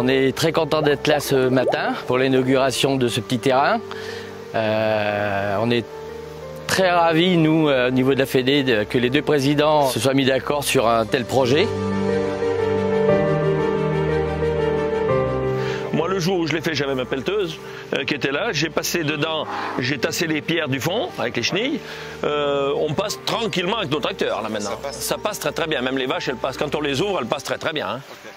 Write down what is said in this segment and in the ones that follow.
On est très content d'être là ce matin pour l'inauguration de ce petit terrain. On est très ravis, nous, au niveau de la Fédé, que les deux présidents se soient mis d'accord sur un tel projet. Moi, le jour où je l'ai fait, j'avais ma pelleteuse qui était là. J'ai passé dedans, j'ai tassé les pierres du fond avec les chenilles. On passe tranquillement avec nos tracteurs là maintenant. Ça passe très très bien. Même les vaches, elles passent. Quand on les ouvre, elles passent très très bien. Hein. Okay.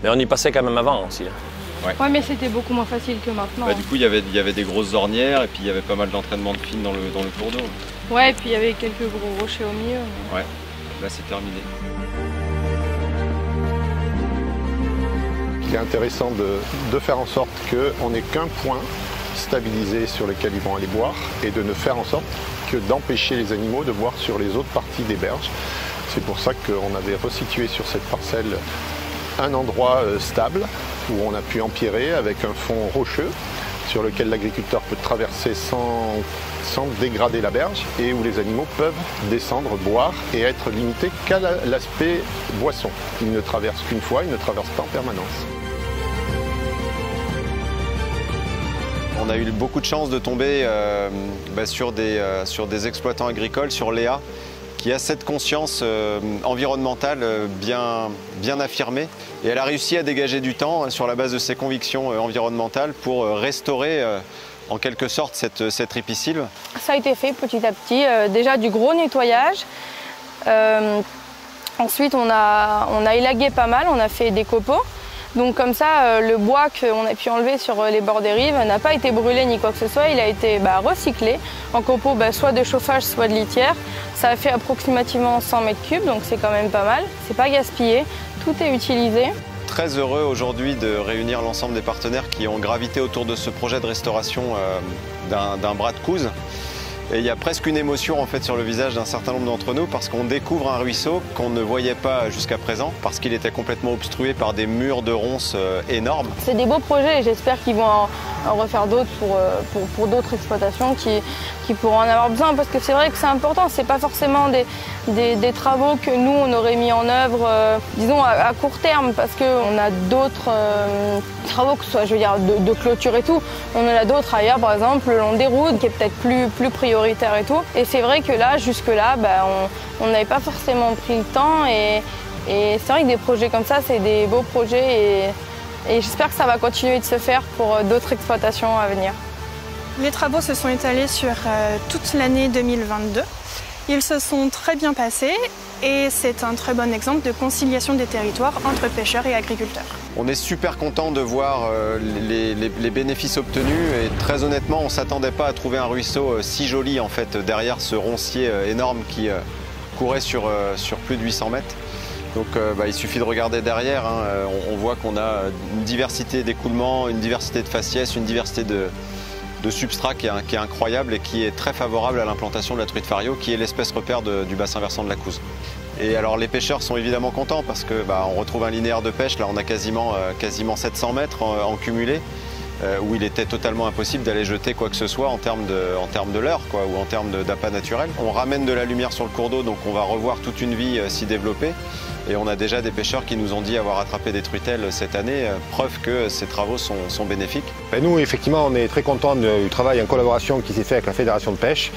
Mais on y passait quand même avant aussi. Hein. Ouais, mais c'était beaucoup moins facile que maintenant. Du coup, il y avait des grosses ornières et puis il y avait pas mal d'entraînement de fines dans le cours d'eau. Ouais, et puis il y avait quelques gros rochers au milieu. Ouais, là c'est terminé. Il est intéressant de faire en sorte qu'on n'ait qu'un point stabilisé sur lequel ils vont aller boire et de ne faire en sorte que d'empêcher les animaux de boire sur les autres parties des berges. C'est pour ça qu'on avait resitué sur cette parcelle un endroit stable où on a pu empierrer avec un fond rocheux sur lequel l'agriculteur peut traverser sans dégrader la berge et où les animaux peuvent descendre, boire et être limités qu'à l'aspect boisson. Ils ne traversent qu'une fois, ils ne traversent pas en permanence. On a eu beaucoup de chance de tomber sur des exploitants agricoles, sur Léa, qui a cette conscience environnementale bien affirmée. Et elle a réussi à dégager du temps sur la base de ses convictions environnementales pour restaurer en quelque sorte cette ripisylve. Ça a été fait petit à petit, déjà du gros nettoyage. Ensuite on a élagué pas mal, on a fait des copeaux. Donc comme ça, le bois qu'on a pu enlever sur les bords des rives n'a pas été brûlé ni quoi que ce soit, il a été recyclé en copeaux soit de chauffage, soit de litière. Ça a fait approximativement 100 mètres cubes, donc c'est quand même pas mal. C'est pas gaspillé, tout est utilisé. Très heureux aujourd'hui de réunir l'ensemble des partenaires qui ont gravité autour de ce projet de restauration d'un bras de Couze. Et il y a presque une émotion en fait sur le visage d'un certain nombre d'entre nous parce qu'on découvre un ruisseau qu'on ne voyait pas jusqu'à présent parce qu'il était complètement obstrué par des murs de ronces énormes. C'est des beaux projets et j'espère qu'ils vont en refaire d'autres pour d'autres exploitations qui pourront en avoir besoin parce que c'est vrai que c'est important, c'est pas forcément des travaux que nous on aurait mis en œuvre disons à court terme parce qu'on a d'autres travaux que ce soit je veux dire de clôture et tout, on en a d'autres ailleurs par exemple le long des routes qui est peut-être plus prioritaire et tout. Et c'est vrai que là, jusque-là, on n'avait pas forcément pris le temps et c'est vrai que des projets comme ça, c'est des beaux projets et j'espère que ça va continuer de se faire pour d'autres exploitations à venir. Les travaux se sont étalés sur toute l'année 2022. Ils se sont très bien passés et c'est un très bon exemple de conciliation des territoires entre pêcheurs et agriculteurs. On est super content de voir les bénéfices obtenus et très honnêtement, on ne s'attendait pas à trouver un ruisseau si joli en fait derrière ce roncier énorme qui courait sur plus de 800 mètres. Donc il suffit de regarder derrière, hein, on voit qu'on a une diversité d'écoulements, une diversité de faciès, une diversité de substrat qui est incroyable et qui est très favorable à l'implantation de la truite fario, qui est l'espèce repère du bassin versant de la Couze. Et alors les pêcheurs sont évidemment contents parce que on retrouve un linéaire de pêche, là on a quasiment 700 mètres en cumulé, où il était totalement impossible d'aller jeter quoi que ce soit en termes de leurre ou en termes d'appât naturel. On ramène de la lumière sur le cours d'eau, donc on va revoir toute une vie s'y développer. Et on a déjà des pêcheurs qui nous ont dit avoir attrapé des truitelles cette année, preuve que ces travaux sont bénéfiques. Nous, effectivement, on est très contents du travail en collaboration qui s'est fait avec la Fédération de pêche.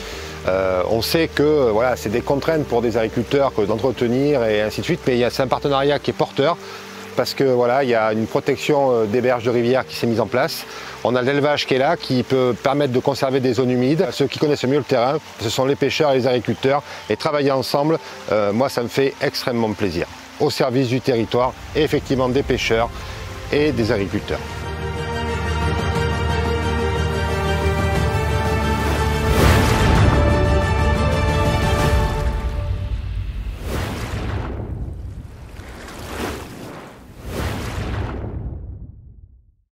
On sait que c'est des contraintes pour des agriculteurs d'entretenir et ainsi de suite, mais c'est un partenariat qui est porteur parce que il y a une protection des berges de rivière qui s'est mise en place. On a l'élevage qui est là, qui peut permettre de conserver des zones humides. Ceux qui connaissent mieux le terrain, ce sont les pêcheurs et les agriculteurs. Et travailler ensemble, moi, ça me fait extrêmement plaisir. Au service du territoire et effectivement des pêcheurs et des agriculteurs.